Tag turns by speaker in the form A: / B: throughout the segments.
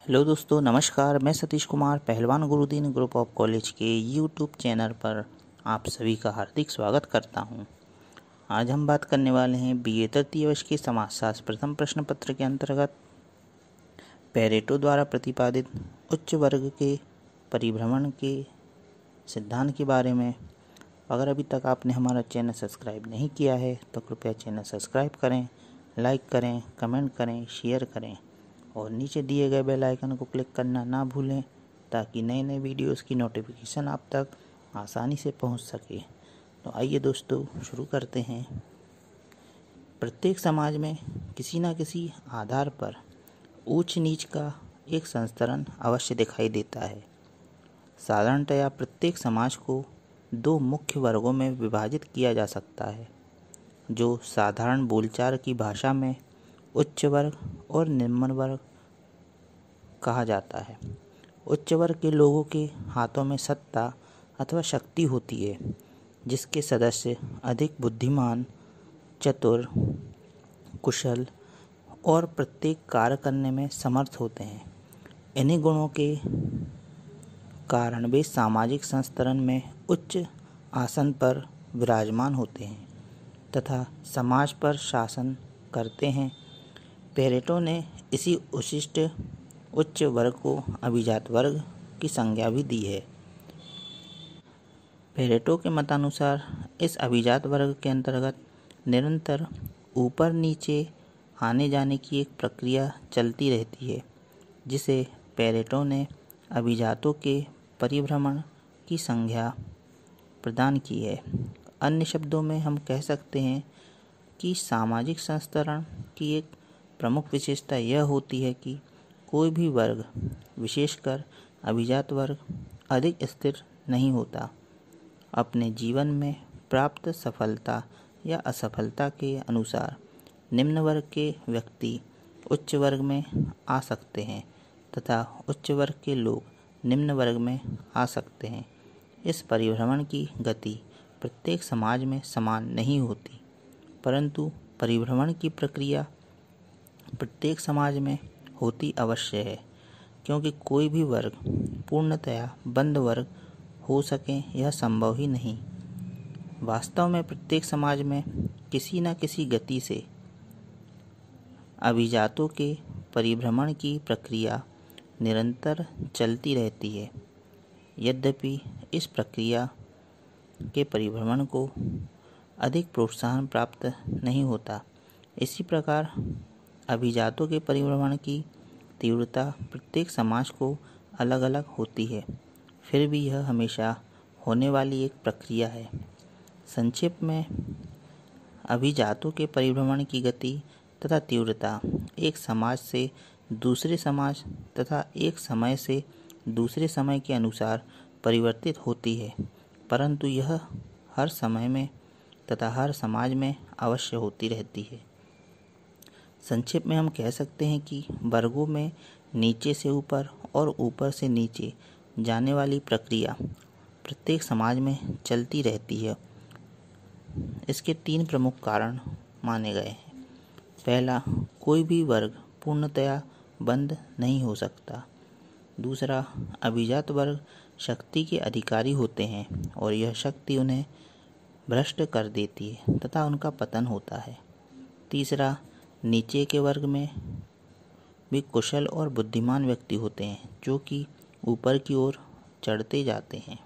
A: Hello दोस्तों, नमस्कार। मैं सतीश कुमार, पहलवान गुरुदीन ग्रुप ऑफ कॉलेज के यूट्यूब चैनल पर आप सभी का हार्दिक स्वागत करता हूं। आज हम बात करने वाले हैं बीए तृतीय वर्ष के समाजशास्त्र प्रथम प्रश्न पत्र के अंतर्गत पेरेटो द्वारा प्रतिपादित उच्च वर्ग के परिभ्रमण के सिद्धांत के बारे में। अगर अभी तक आपने हमारा चैनल सब्सक्राइब नहीं किया है तो कृपया चैनल सब्सक्राइब करें, लाइक करें, कमेंट करें, शेयर करें और नीचे दिए गए बेल आइकन को क्लिक करना ना भूलें ताकि नए नए वीडियोस की नोटिफिकेशन आप तक आसानी से पहुंच सके। तो आइए दोस्तों, शुरू करते हैं। प्रत्येक समाज में किसी न किसी आधार पर ऊंच नीच का एक संस्तरण अवश्य दिखाई देता है। साधारणतया प्रत्येक समाज को दो मुख्य वर्गों में विभाजित किया जा सकता है, जो साधारण बोलचाल की भाषा में उच्च वर्ग और निम्न वर्ग कहा जाता है। उच्च वर्ग के लोगों के हाथों में सत्ता अथवा शक्ति होती है, जिसके सदस्य अधिक बुद्धिमान, चतुर, कुशल और प्रत्येक कार्य करने में समर्थ होते हैं। इन्हीं गुणों के कारण वे सामाजिक संस्तरण में उच्च आसन पर विराजमान होते हैं तथा समाज पर शासन करते हैं। पेरेटो ने इसी उचिष्ट उच्च वर्ग को अभिजात वर्ग की संज्ञा भी दी है। पेरेटो के मतानुसार इस अभिजात वर्ग के अंतर्गत निरंतर ऊपर नीचे आने जाने की एक प्रक्रिया चलती रहती है, जिसे पेरेटो ने अभिजातों के परिभ्रमण की संज्ञा प्रदान की है। अन्य शब्दों में हम कह सकते हैं कि सामाजिक संस्तरण की एक प्रमुख विशेषता यह होती है कि कोई भी वर्ग, विशेषकर अभिजात वर्ग, अधिक स्थिर नहीं होता। अपने जीवन में प्राप्त सफलता या असफलता के अनुसार निम्न वर्ग के व्यक्ति उच्च वर्ग में आ सकते हैं तथा उच्च वर्ग के लोग निम्न वर्ग में आ सकते हैं। इस परिभ्रमण की गति प्रत्येक समाज में समान नहीं होती, परंतु परिभ्रमण की प्रक्रिया प्रत्येक समाज में होती अवश्य है, क्योंकि कोई भी वर्ग पूर्णतया बंद वर्ग हो सके यह संभव ही नहीं। वास्तव में प्रत्येक समाज में किसी न किसी गति से अभिजातों के परिभ्रमण की प्रक्रिया निरंतर चलती रहती है। यद्यपि इस प्रक्रिया के परिभ्रमण को अधिक प्रोत्साहन प्राप्त नहीं होता। इसी प्रकार अभिजातों के परिभ्रमण की तीव्रता प्रत्येक समाज को अलग अलग होती है, फिर भी यह हमेशा होने वाली एक प्रक्रिया है। संक्षेप में, अभिजातों के परिभ्रमण की गति तथा तीव्रता एक समाज से दूसरे समाज तथा एक समय से दूसरे समय के अनुसार परिवर्तित होती है, परंतु यह हर समय में तथा हर समाज में अवश्य होती रहती है। संक्षेप में हम कह सकते हैं कि वर्गों में नीचे से ऊपर और ऊपर से नीचे जाने वाली प्रक्रिया प्रत्येक समाज में चलती रहती है। इसके तीन प्रमुख कारण माने गए हैं। पहला, कोई भी वर्ग पूर्णतया बंद नहीं हो सकता। दूसरा, अभिजात वर्ग शक्ति के अधिकारी होते हैं और यह शक्ति उन्हें भ्रष्ट कर देती है तथा उनका पतन होता है। तीसरा, नीचे के वर्ग में भी कुशल और बुद्धिमान व्यक्ति होते हैं, जो कि ऊपर की ओर चढ़ते जाते हैं।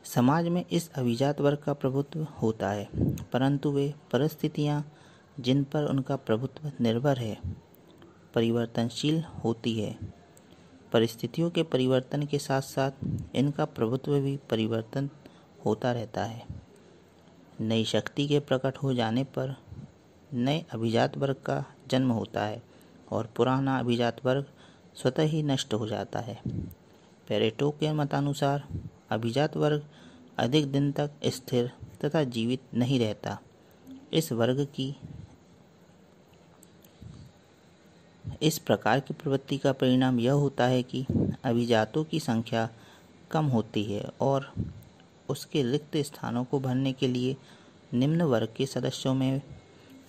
A: समाज में इस अभिजात वर्ग का प्रभुत्व होता है, परंतु वे परिस्थितियां जिन पर उनका प्रभुत्व निर्भर है परिवर्तनशील होती है। परिस्थितियों के परिवर्तन के साथ साथ इनका प्रभुत्व भी परिवर्तन होता रहता है। नई शक्ति के प्रकट हो जाने पर नए अभिजात वर्ग का जन्म होता है और पुराना अभिजात वर्ग स्वतः ही नष्ट हो जाता है। पेरेटो के मतानुसार अभिजात वर्ग अधिक दिन तक स्थिर तथा जीवित नहीं रहता। इस प्रकार की प्रवृत्ति का परिणाम यह होता है कि अभिजातों की संख्या कम होती है और उसके रिक्त स्थानों को भरने के लिए निम्न वर्ग के सदस्यों में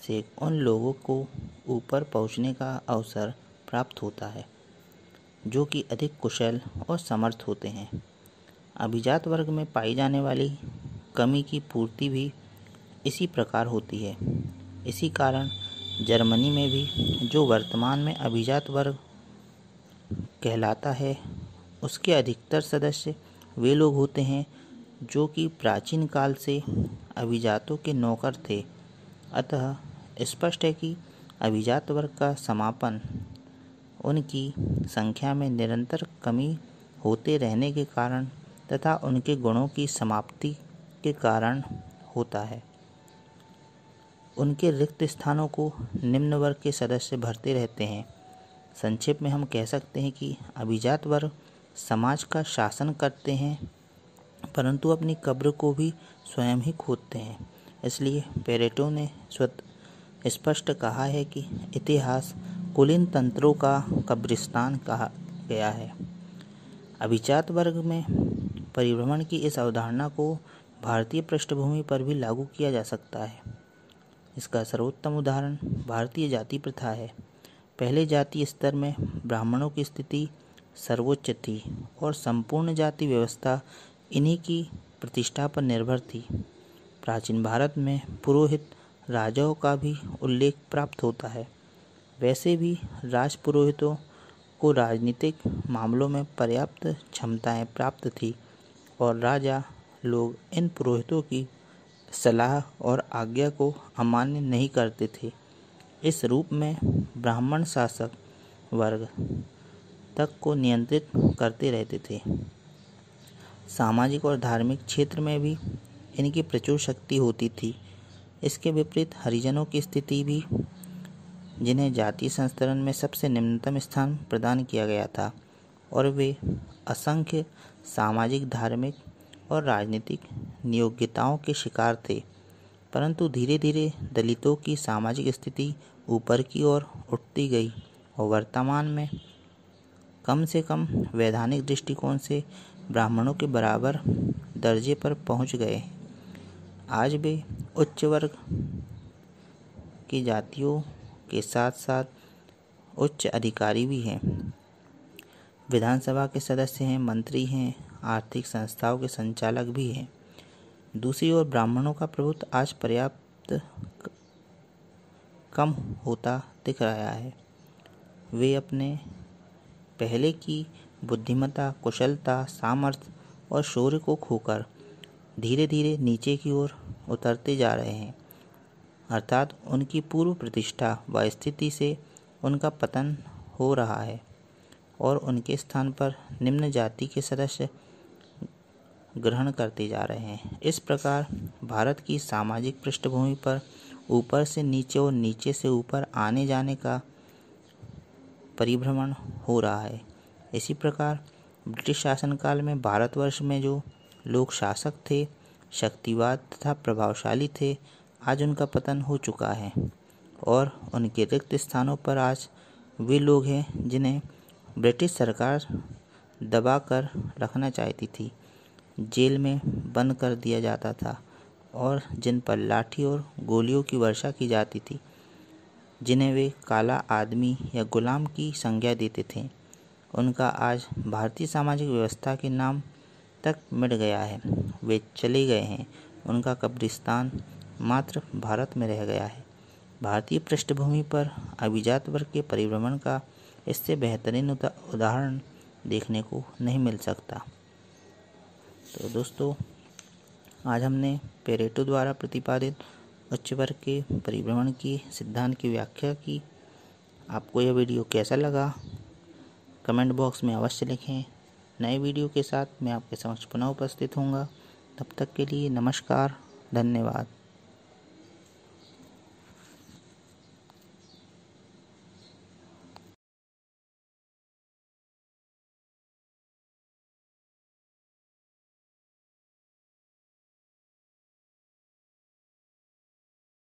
A: से उन लोगों को ऊपर पहुंचने का अवसर प्राप्त होता है जो कि अधिक कुशल और समर्थ होते हैं। अभिजात वर्ग में पाई जाने वाली कमी की पूर्ति भी इसी प्रकार होती है। इसी कारण जर्मनी में भी जो वर्तमान में अभिजात वर्ग कहलाता है, उसके अधिकतर सदस्य वे लोग होते हैं जो कि प्राचीन काल से अभिजातों के नौकर थे। अतः स्पष्ट है कि अभिजात वर्ग का समापन उनकी संख्या में निरंतर कमी होते रहने के कारण तथा उनके गुणों की समाप्ति के कारण होता है। उनके रिक्त स्थानों को निम्न वर्ग के सदस्य भरते रहते हैं। संक्षेप में हम कह सकते हैं कि अभिजात वर्ग समाज का शासन करते हैं, परंतु अपनी कब्र को भी स्वयं ही खोदते हैं। इसलिए पेरेटो ने स्पष्ट कहा है कि इतिहास कुलीन तंत्रों का कब्रिस्तान कहा गया है। अभिजात वर्ग में परिभ्रमण की इस अवधारणा को भारतीय पृष्ठभूमि पर भी लागू किया जा सकता है। इसका सर्वोत्तम उदाहरण भारतीय जाति प्रथा है। पहले जातीय स्तर में ब्राह्मणों की स्थिति सर्वोच्च थी और संपूर्ण जाति व्यवस्था इन्हीं की प्रतिष्ठा पर निर्भर थी। प्राचीन भारत में पुरोहित राजाओं का भी उल्लेख प्राप्त होता है। वैसे भी राजपुरोहितों को राजनीतिक मामलों में पर्याप्त क्षमताएं प्राप्त थी और राजा लोग इन पुरोहितों की सलाह और आज्ञा को अमान्य नहीं करते थे। इस रूप में ब्राह्मण शासक वर्ग तक को नियंत्रित करते रहते थे। सामाजिक और धार्मिक क्षेत्र में भी इनकी प्रचुर शक्ति होती थी। इसके विपरीत हरिजनों की स्थिति भी, जिन्हें जातीय संस्तरण में सबसे निम्नतम स्थान प्रदान किया गया था और वे असंख्य सामाजिक, धार्मिक और राजनीतिक नियोग्यताओं के शिकार थे, परंतु धीरे धीरे दलितों की सामाजिक स्थिति ऊपर की ओर उठती गई और वर्तमान में कम से कम वैधानिक दृष्टिकोण से ब्राह्मणों के बराबर दर्जे पर पहुंच गए। आज वे उच्च वर्ग की जातियों के साथ साथ उच्च अधिकारी भी हैं, विधानसभा के सदस्य हैं, मंत्री हैं, आर्थिक संस्थाओं के संचालक भी हैं। दूसरी ओर ब्राह्मणों का प्रभुत्व आज पर्याप्त कम होता दिख रहा है। वे अपने पहले की बुद्धिमत्ता, कुशलता, सामर्थ्य और शौर्य को खोकर धीरे धीरे नीचे की ओर उतरते जा रहे हैं, अर्थात उनकी पूर्व प्रतिष्ठा व स्थिति से उनका पतन हो रहा है और उनके स्थान पर निम्न जाति के सदस्य ग्रहण करते जा रहे हैं। इस प्रकार भारत की सामाजिक पृष्ठभूमि पर ऊपर से नीचे और नीचे से ऊपर आने जाने का परिभ्रमण हो रहा है। इसी प्रकार ब्रिटिश शासनकाल में भारतवर्ष में जो लोग शासक थे, शक्तिवाद तथा प्रभावशाली थे, आज उनका पतन हो चुका है और उनके रिक्त स्थानों पर आज वे लोग हैं जिन्हें ब्रिटिश सरकार दबा कर रखना चाहती थी, जेल में बंद कर दिया जाता था और जिन पर लाठी और गोलियों की वर्षा की जाती थी, जिन्हें वे काला आदमी या गुलाम की संज्ञा देते थे, उनका आज भारतीय सामाजिक व्यवस्था के नाम तक मिट गया है। वे चले गए हैं, उनका कब्रिस्तान मात्र भारत में रह गया है। भारतीय पृष्ठभूमि पर अभिजात वर्ग के परिभ्रमण का इससे बेहतरीन उदाहरण देखने को नहीं मिल सकता। तो दोस्तों, आज हमने पेरेटो द्वारा प्रतिपादित उच्च वर्ग के परिभ्रमण की सिद्धांत की व्याख्या की। आपको यह वीडियो कैसा लगा कमेंट बॉक्स में अवश्य लिखें। नए वीडियो के साथ मैं आपके समक्ष पुनः उपस्थित होऊंगा। तब तक के लिए नमस्कार, धन्यवाद।